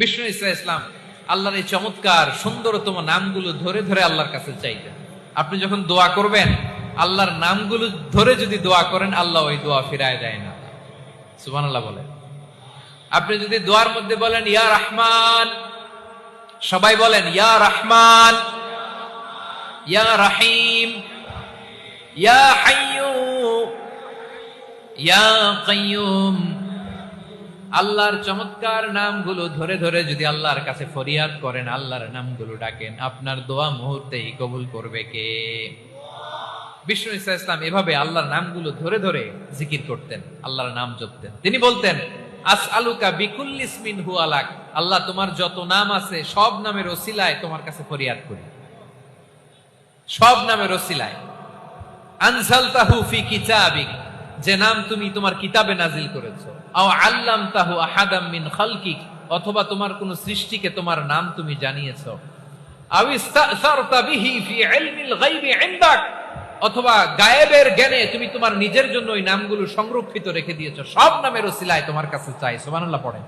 বিষ্ণু ইসলাম আল্লাহর এই চমৎকার সুন্দরতম নামগুলো ধরে ধরে আল্লাহর কাছে চাইতেন। আপনি যখন দোয়া করবেন, আল্লাহর নামগুলো ধরে যদি দোয়া করেন, আল্লাহ ওই দোয়া ফিরায় দেয় না। সুবহানাল্লাহ বলেন। আপনি যদি দোয়ার মধ্যে বলেন ইয়া রহমান, সবাই বলেন ইয়া রহমান, ইয়া রহিম, ইয়া হাইয়্যু, ইয়া কাইয়্যুম, আল্লাহর চমৎকার নামগুলো ধরে ধরে যদি আল্লাহর কাছে ফরিয়াদ করেন, আল্লাহর নামগুলো ডাকেন, আপনার দোয়া মুহূর্তেই কবুল করবে কে? বিষ্ণু ইসলাম এভাবে আল্লাহর নামগুলো ধরে ধরে জিকির করতেন, আল্লাহর নাম জপতেন। তিনি বলতেন আসআলুকা বিকুল্লি ইসমিন হুয়া লাক, আল্লাহ তোমার যত নাম আছে সব নামের ওসিলায় তোমার কাছে ফরিয়াদ করি, সব নামের ওসিলায়। আনজালতাহু ফি কিতাবিক, যে নাম তুমি তোমার কিতাবে নাজিল করেছো। আও আল্লামতাহু আহাদাম মিন খালকিক, অথবা তোমার কোন সৃষ্টিকে তোমার নাম তুমি জানিয়েছো। আও ইস্তাসারতা বিহি ফি ইলমিল গায়বি ইনদাক, অথবা গায়েবের জ্ঞানে তুমি তোমার নিজের জন্য ওই নামগুলো সংরক্ষিত রেখে দিয়েছো। সব নামের ওসিলায় তোমার কাছে চাই। সুবহানাল্লাহ পড়েন।